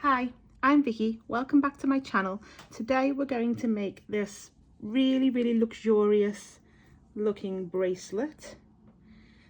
Hi, I'm Vicky. Welcome back to my channel. Today we're going to make this really luxurious looking bracelet.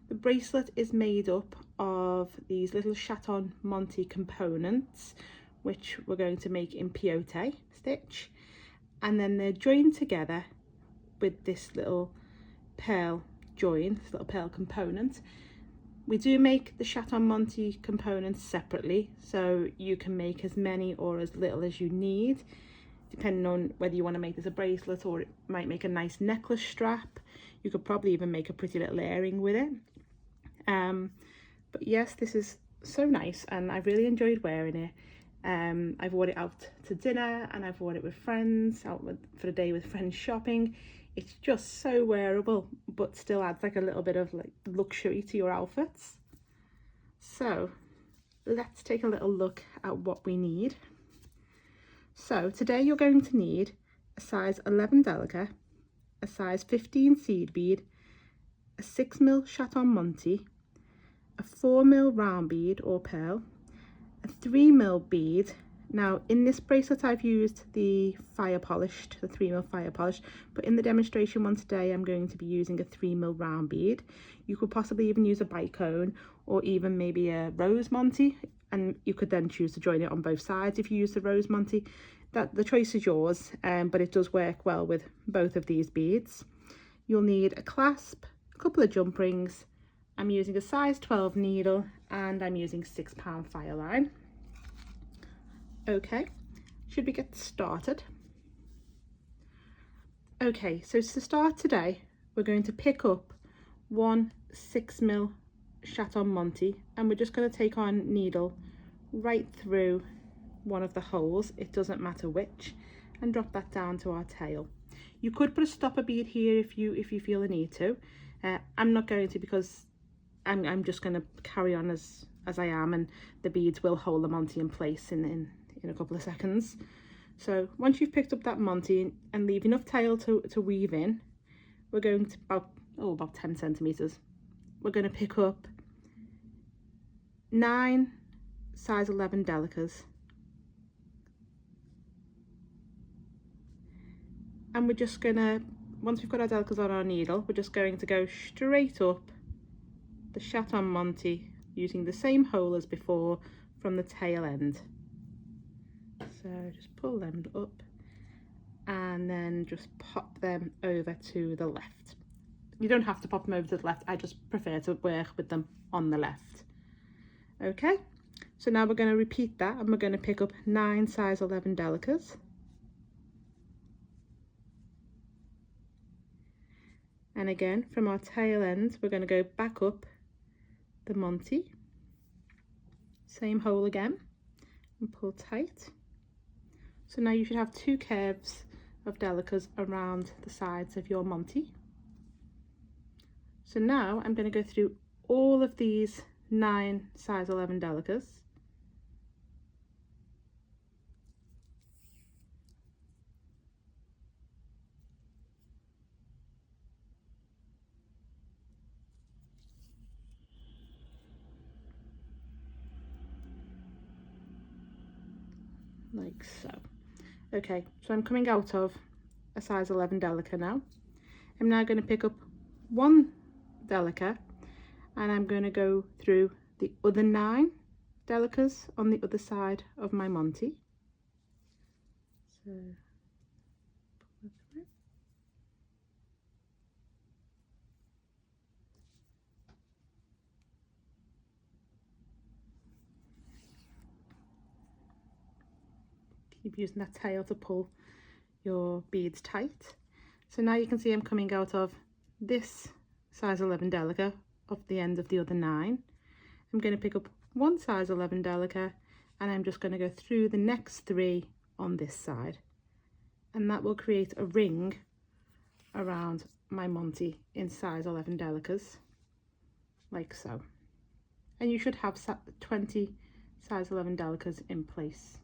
The bracelet is made up of these little chaton Monty components, which we're going to make in peyote stitch, and then they're joined together with this little pearl join, this little pearl component. We do make the chaton Monty components separately, so you can make as many or as little as you need, depending on whether you want to make this a bracelet or it might make a nice necklace strap. You could probably even make a pretty little earring with it. But yes, this is so nice and I really enjoyed wearing it. I've worn it out to dinner and I've worn it with friends, for a day with friends shopping. It's just so wearable, but still adds like a little bit of like luxury to your outfits. So let's take a little look at what we need. So today you're going to need a size 11 delicate, a size 15 seed bead, a 6mm chaton Monty, a 4mm round bead or pearl, a 3mm bead. Now in this bracelet I've used the 3mm fire polished, but in the demonstration one today I'm going to be using a 3mm round bead. You could possibly even use a bicone or even maybe a rose Monty, and you could then choose to join it on both sides if you use the rose Monty. The choice is yours, but it does work well with both of these beads. You'll need a clasp, a couple of jump rings. I'm using a size 12 needle and I'm using 6-pound fire line. Okay, should we get started? Okay, so to start today, we're going to pick up one 6mm chaton Monty and we're just going to take our needle right through one of the holes, it doesn't matter which, and drop that down to our tail. You could put a stopper bead here if you feel the need to. I'm not going to, because I'm just going to carry on as I am, and the beads will hold the Monty in place in a couple of seconds. So once you've picked up that Monty and leave enough tail to weave in, we're going to about 10 centimeters. We're going to pick up 9 size 11 delicates, and we're just gonna, once we've got our delicates on our needle, we're just going to go straight up the chaton Monty using the same hole as before from the tail end. So just pull them up and then just pop them over to the left. You don't have to pop them over to the left, I just prefer to work with them on the left. Okay, so now we're going to repeat that and we're going to pick up 9 size 11 delicates. And again, from our tail end, we're going to go back up the Monty, same hole again, and pull tight. So now you should have 2 curves of delicates around the sides of your Monty. So now I'm going to go through all of these 9 size 11 delicates. Like so. Okay, so I'm coming out of a size 11 delicate now. I'm now going to pick up 1 delicate and I'm going to go through the other 9 delicates on the other side of my Monty. So keep using that tail to pull your beads tight. So now you can see I'm coming out of this size 11 delicate off the end of the other 9. I'm going to pick up 1 size 11 delicate and I'm just going to go through the next 3 on this side, and that will create a ring around my Monty in size 11 delicates, like so. And you should have 20 size 11 delicates in place.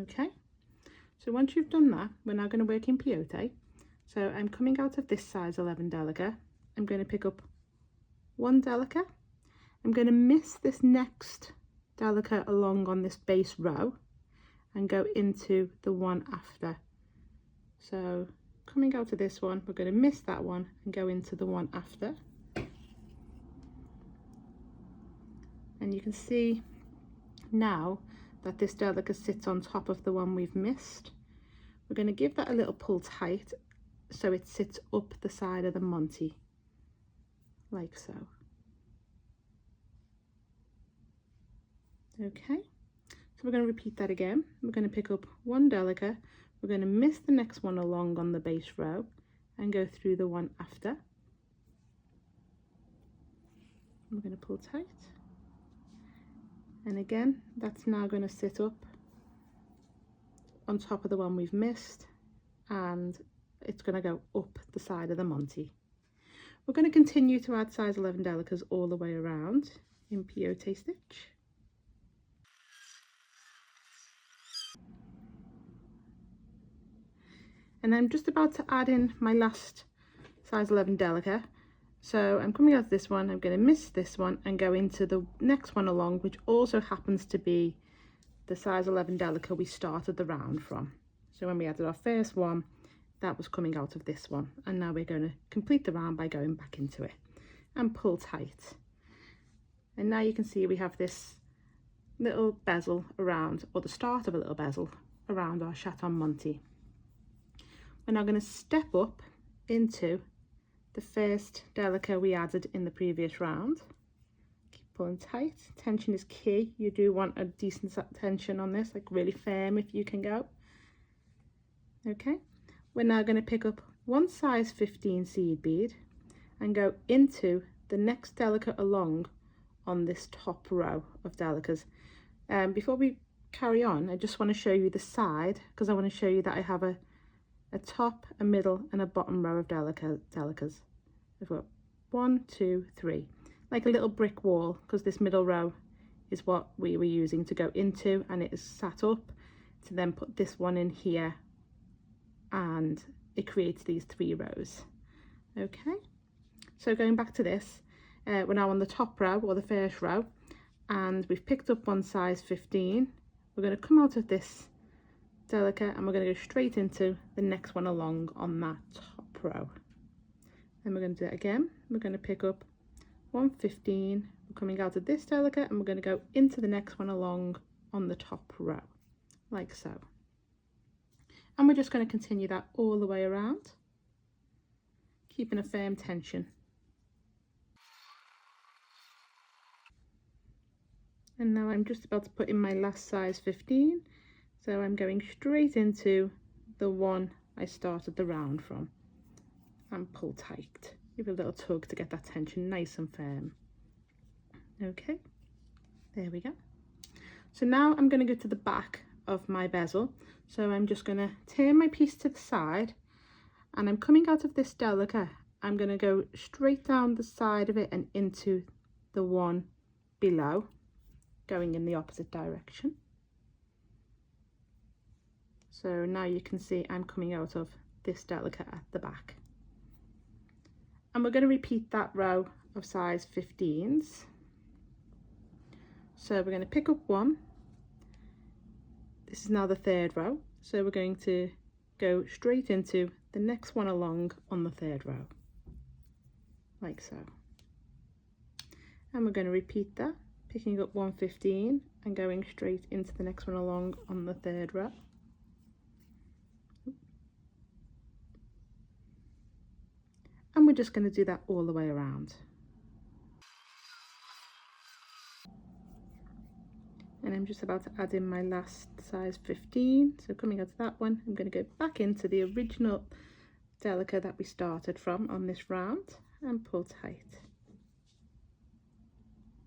Okay, so once you've done that, we're now going to work in peyote. So I'm coming out of this size 11 delicate, I'm going to pick up 1 delicate I'm going to miss this next delicate along on this base row and go into the one after. So coming out of this one, we're going to miss that one and go into the one after. And you can see now that this delicate sits on top of the one we've missed. We're going to give that a little pull tight so it sits up the side of the Monty, like so. Okay, so we're going to repeat that again. We're going to pick up one delicate, we're going to miss the next one along on the base row and go through the one after. We're going to pull tight, and again that's now going to sit up on top of the one we've missed, and it's going to go up the side of the Monty. We're going to continue to add size 11 delicates all the way around in peyote stitch. And I'm just about to add in my last size 11 delicate. So I'm coming out of this one, I'm going to miss this one and go into the next one along, which also happens to be the size 11 delicate we started the round from. So when we added our first one, that was coming out of this one, and now we're going to complete the round by going back into it and pull tight. And now you can see we have this little bezel around, or the start of a little bezel around our chaton Monty. We're now going to step up into the first delicate we added in the previous round. Keep pulling tight. Tension is key. You do want a decent tension on this, like really firm if you can go. Okay, we're now going to pick up one size 15 seed bead and go into the next delicate along on this top row of delicates. Before we carry on, I just want to show you the side, because I want to show you that I have a top, a middle and a bottom row of delicates. I've got 1, 2, 3, like a little brick wall, because this middle row is what we were using to go into, and it is sat up to then put this one in here, and it creates these 3 rows. Okay, so going back to this, we're now on the top row, or the first row, and we've picked up one size 15. We're going to come out of this delicate and we're going to go straight into the next one along on that top row. Then we're going to do it again. We're going to pick up 115, we're coming out of this delicate and we're going to go into the next one along on the top row, like so. And we're just going to continue that all the way around, keeping a firm tension. And now I'm just about to put in my last size 15. So I'm going straight into the one I started the round from and pull tight. Give a little tug to get that tension nice and firm. Okay, there we go. So now I'm going to go to the back of my bezel. So I'm just going to turn my piece to the side, and I'm coming out of this delicate. I'm going to go straight down the side of it and into the one below, going in the opposite direction. So now you can see I'm coming out of this delicate at the back. And we're going to repeat that row of size 15s. So we're going to pick up one. This is now the third row. So we're going to go straight into the next one along on the third row, like so. And we're going to repeat that, picking up 115 and going straight into the next one along on the third row. And we're just going to do that all the way around. And I'm just about to add in my last size 15. So coming out of that one, I'm going to go back into the original delicate that we started from on this round and pull tight.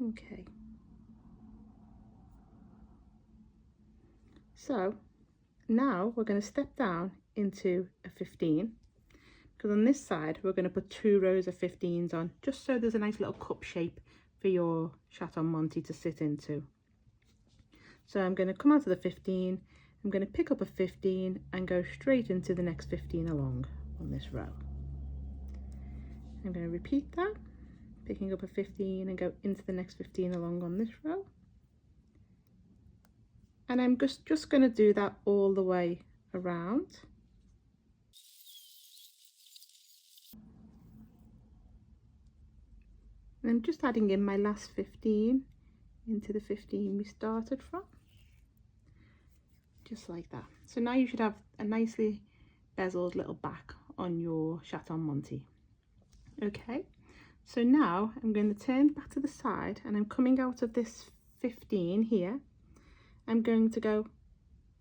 Okay. So now we're going to step down into a 15. Because on this side we're going to put 2 rows of 15s on, just so there's a nice little cup shape for your chaton Monty to sit into. So I'm going to come out of the 15, I'm going to pick up a 15 and go straight into the next 15 along on this row. I'm going to repeat that, picking up a 15 and go into the next 15 along on this row. And I'm just going to do that all the way around. And I'm just adding in my last 15 into the 15 we started from, just like that. So now you should have a nicely bezeled little back on your chaton Monty. Okay, so now I'm going to turn back to the side, and I'm coming out of this 15 here. I'm going to go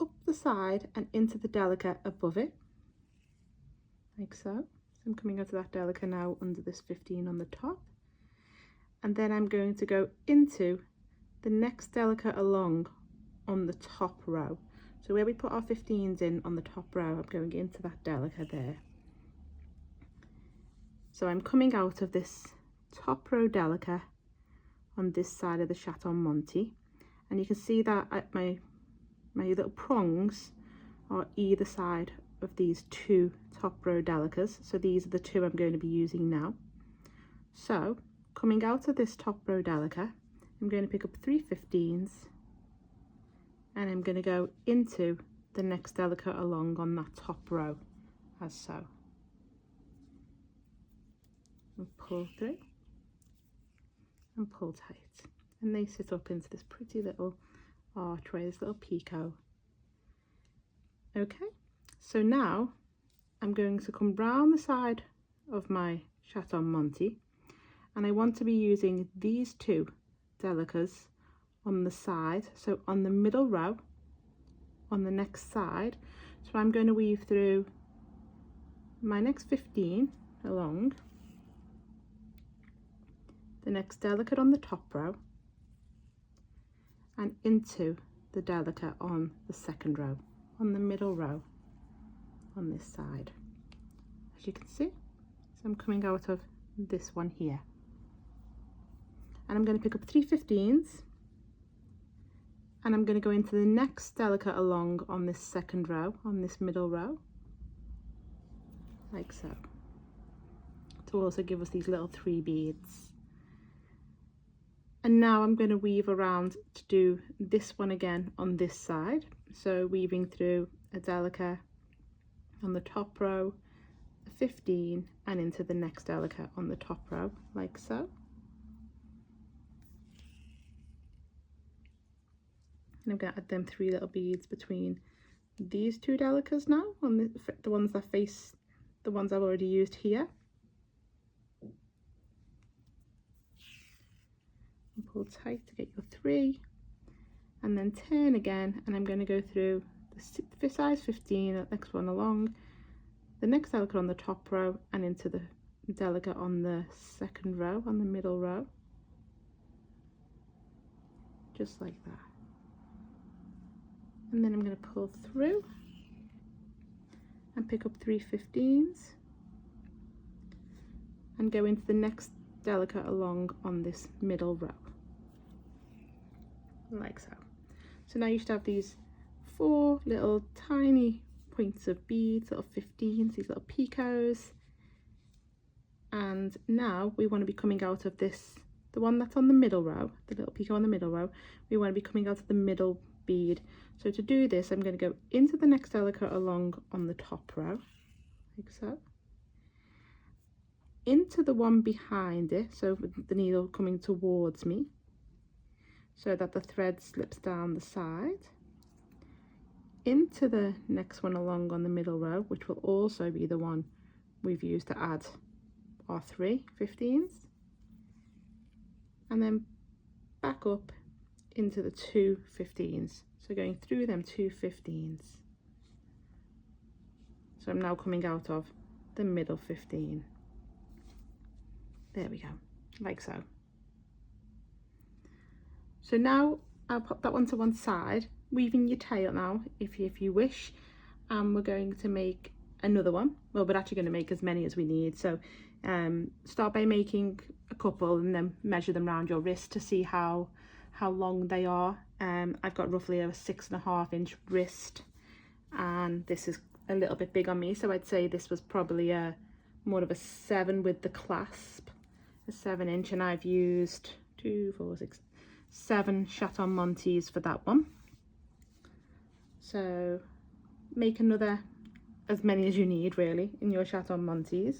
up the side and into the delicate above it, like so. So I'm coming out of that delicate now under this 15 on the top, and then I'm going to go into the next delicate along on the top row. So where we put our 15s in on the top row, I'm going into that delicate there. So I'm coming out of this top row delicate on this side of the chaton Monty, and you can see that my little prongs are either side of these two top row delicates. So these are the two I'm going to be using now. So coming out of this top row delicate, I'm going to pick up 3 15s, and I'm going to go into the next delicate along on that top row, as so. And pull through and pull tight, and they sit up into this pretty little archway, this little picot. Okay, so now I'm going to come round the side of my chaton Monty, and I want to be using these two delicates on the side, so on the middle row on the next side. So I'm going to weave through my next 15 along, the next delicate on the top row, and into the delicate on the second row, on the middle row on this side, as you can see. So I'm coming out of this one here, and I'm going to pick up 3 15s, and I'm going to go into the next delicate along on this second row, on this middle row, like so, to also give us these little 3 beads. And now I'm going to weave around to do this one again on this side. So weaving through a delicate on the top row, a 15, and into the next delicate on the top row, like so. And I'm going to add them 3 little beads between these 2 delicates now, on the ones that face the ones I've already used here. And pull tight to get your 3, and then turn again, and I'm going to go through the size 15, the next one along, the next delicate on the top row, and into the delicate on the second row, on the middle row, just like that. And then I'm going to pull through and pick up 3 15s and go into the next delicate along on this middle row, like so. So now you should have these 4 little tiny points of beads, little 15s, these little picots. And now we want to be coming out of this, the one that's on the middle row, the little picot on the middle row, we want to be coming out of the middle bead. So to do this, I'm going to go into the next delicate along on the top row, like so, into the one behind it, so with the needle coming towards me, so that the thread slips down the side, into the next one along on the middle row, which will also be the one we've used to add our 3 15s, and then back up into the 2 15s, so going through them 2 15s. So I'm now coming out of the middle 15. There we go, like so. So now I'll pop that one to one side, weaving your tail now if you wish, and we're going to make another one. Well, we're actually going to make as many as we need, so start by making a couple and then measure them around your wrist to see how long they are. I've got roughly a 6.5 inch wrist, and this is a little bit big on me, so I'd say this was probably more of a 7 with the clasp. a 7" and I've used 2, 4, 6, 7 chaton montes for that one. So make another, as many as you need really in your chaton montes.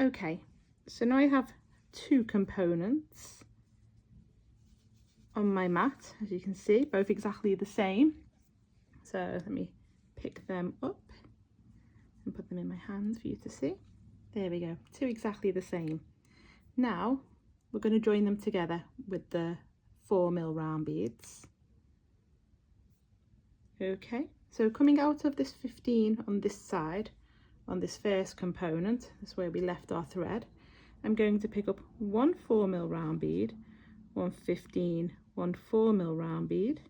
Okay, so now I have 2 components on my mat, as you can see, both exactly the same. So let me pick them up and put them in my hands for you to see. There we go, 2 exactly the same. Now we're going to join them together with the 4mm round beads. Okay, so coming out of this 15 on this side, on this first component, that's where we left our thread, I'm going to pick up 1 4mm round bead, 1 15, 1 4mm round bead,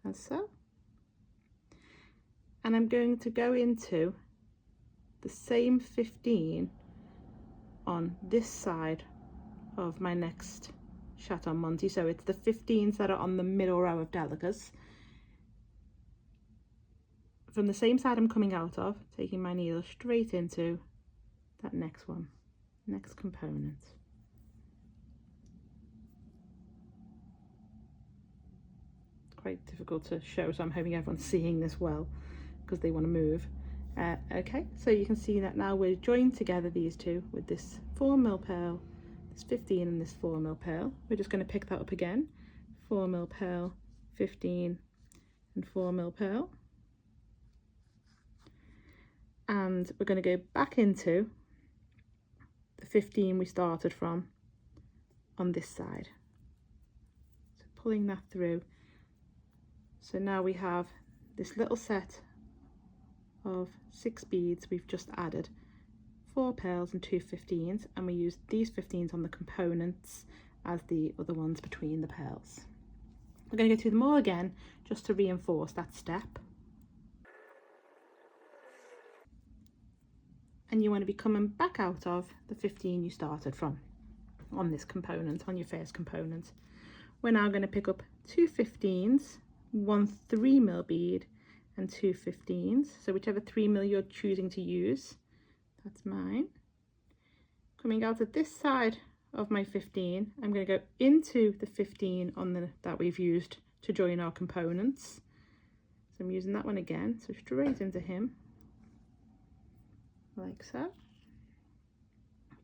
as so. And I'm going to go into the same 15 on this side of my next chaton monte. So it's the 15s that are on the middle row of delicas. From the same side I'm coming out of, taking my needle straight into that next one, next component. It's quite difficult to show, so I'm hoping everyone's seeing this well because they want to move. Okay, so you can see that now we're joined together, these two, with this 4mm pearl, this 15 and this 4mm pearl. We're just going to pick that up again, 4mm pearl, 15 and 4mm pearl. And we're going to go back into the 15 we started from on this side. So pulling that through. So now we have this little set of 6 beads we've just added, 4 pearls and 2 15s, and we used these 15s on the components as the other ones between the pearls. We're going to go through them all again just to reinforce that step. And you want to be coming back out of the 15 you started from on this component, on your first component. We're now going to pick up 2 15s, 1 3mm bead and 2 15s, so whichever 3mm you're choosing to use, that's mine. Coming out of this side of my 15, I'm going to go into the 15 on that we've used to join our components. So I'm using that one again, so straight into him, like so.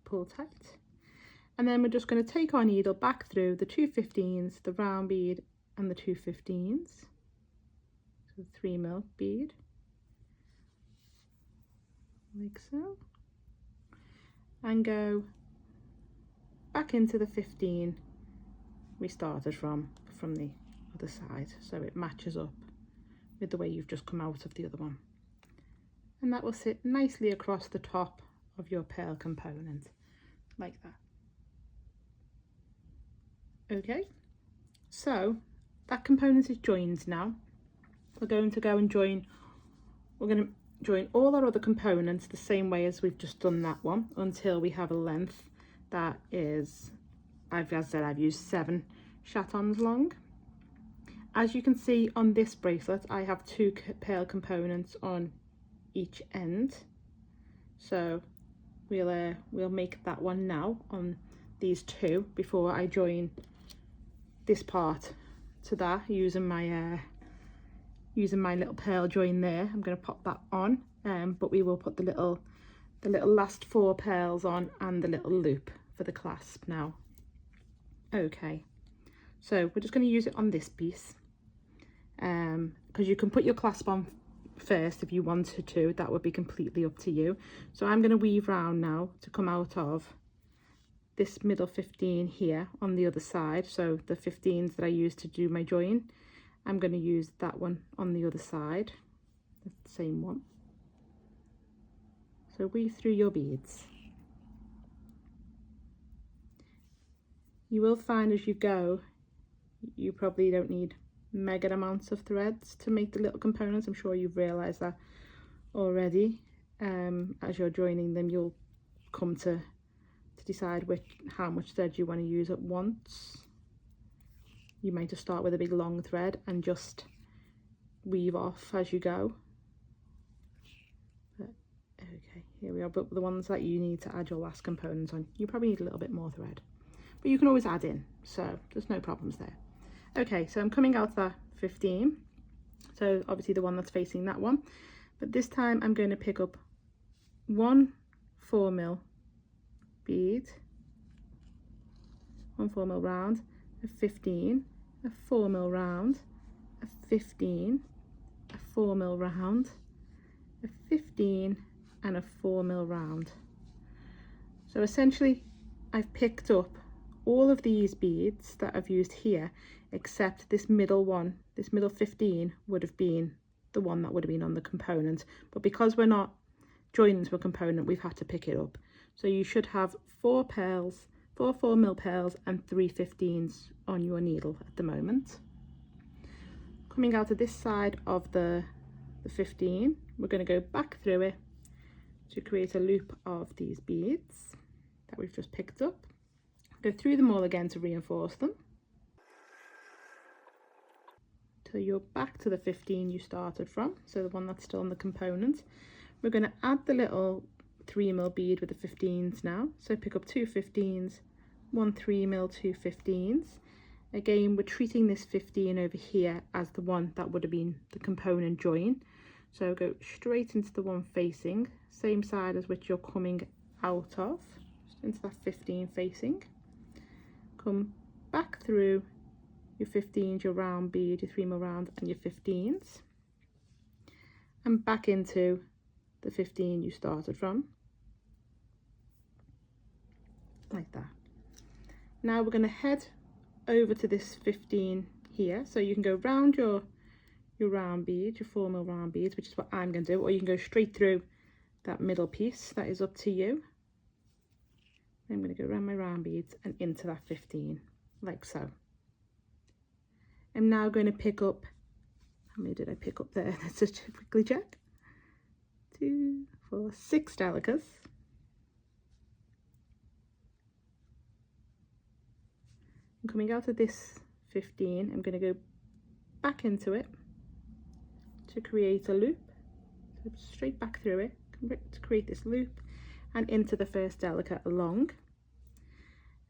Pull tight, and then we're just going to take our needle back through the 2 15s, the round bead and the 2 15s, so the 3mm bead, like so, and go back into the 15 we started from the other side, so it matches up with the way you've just come out of the other one. And that will sit nicely across the top of your pearl component, like that. Okay, so that component is joined now. We're going to go and join, we're going to join all our other components the same way as we've just done that one, until we have a length that is, as I said, I've used 7 chatons long. As you can see on this bracelet, I have 2 pearl components on each end, so we'll make that one now on these 2 before I join this part to that using my little pearl join there. I'm going to pop that on, but we will put the little last 4 pearls on and the little loop for the clasp now. Okay, so we're just going to use it on this piece, because you can put your clasp on first if you wanted to, that would be completely up to you. So I'm going to weave round now to come out of this middle 15 here on the other side, so the 15s that I used to do my join, I'm going to use that one on the other side, the same one. So weave through your beads. You will find as you go, you probably don't need mega amounts of threads to make the little components. I'm sure you've realized that already. As you're joining them, you'll come to decide how much thread you want to use at once. You might just start with a big long thread and just weave off as you go. But okay, Here we are, but the ones that you need to add your last component on, you probably need a little bit more thread, but you can always add in, so there's no problems there. Okay, so I'm coming out that 15, so obviously the one that's facing that one, but this time I'm going to pick up one 4mm bead, one 4mm round, a 15, a 4mm round, a 15, a 4mm round, a 15, and a 4mm round. So essentially I've picked up all of these beads that I've used here, except this middle one. This middle 15 would have been the one that would have been on the component, but because we're not joining to a component, we've had to pick it up. So you should have 4 pearls, 4 4mm pearls and 3 15s on your needle at the moment. Coming out of this side of the 15, we're going to go back through it to create a loop of these beads that we've just picked up. Go through them all again to reinforce them till you're back to the 15 you started from, so the one that's still on the component. We're going to add the little 3mm bead with the 15s now, so pick up 2 15s, 1 3mm, 2 15s. Again, we're treating this 15 over here as the one that would have been the component join, so go straight into the one facing, same side as which you're coming out of, just into that 15 facing. Come back through your 15s, your round bead, your 3mm round and your 15s, and back into the 15 you started from, like that. Now we're going to head over to this 15 here, so you can go round your round bead, your 4mm round beads, which is what I'm going to do, or you can go straight through that middle piece. That is up to you. I'm going to go around my round beads and into that 15, like so. I'm now going to pick up, how many did I pick up there? Let's just quickly check. 2, 4, 6 delicas. I'm coming out of this 15, I'm going to go back into it to create a loop, so straight back through it to create this loop and into the first delicate along.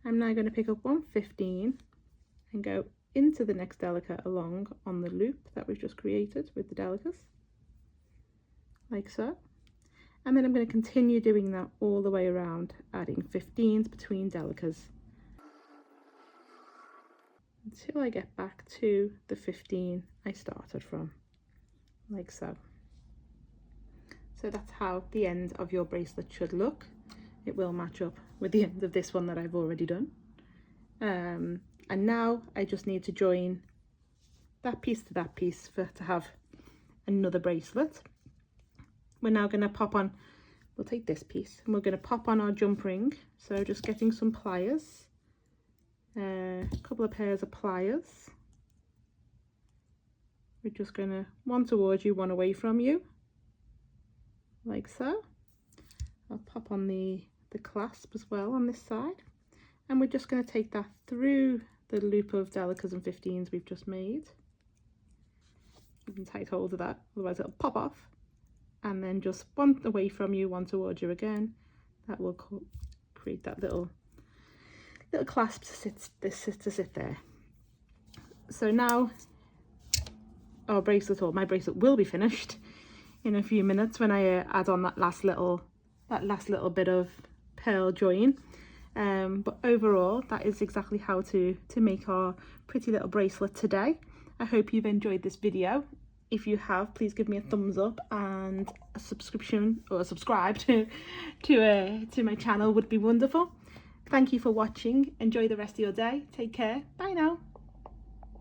I'm now going to pick up 1 15 and go into the next delicate along on the loop that we've just created with the delicas, like so. And then I'm going to continue doing that all the way around, adding 15s between delicas until I get back to the 15 I started from, like so. So that's how the end of your bracelet should look. It will match up with the end of this one that I've already done. And now I just need to join that piece to that piece to have another bracelet. We're now going to pop on, we'll take this piece and we're going to pop on our jump ring. So just getting some pliers, a couple of pairs of pliers. We're just going to, one towards you, one away from you, like so. I'll pop on the clasp as well on this side, and we're just going to take that through the loop of delicas and 15s we've just made. You can tight hold of that, otherwise it'll pop off, and then just one away from you, one towards you again. That will create that little clasp to sit there. So now our bracelet, or my bracelet, will be finished in a few minutes when I add on that last little bit of pearl join. But overall, that is exactly how to make our pretty little bracelet today. I hope you've enjoyed this video. If you have, please give me a thumbs up, and a subscription or subscribe to my channel would be wonderful. Thank you for watching. Enjoy the rest of your day. Take care. Bye now.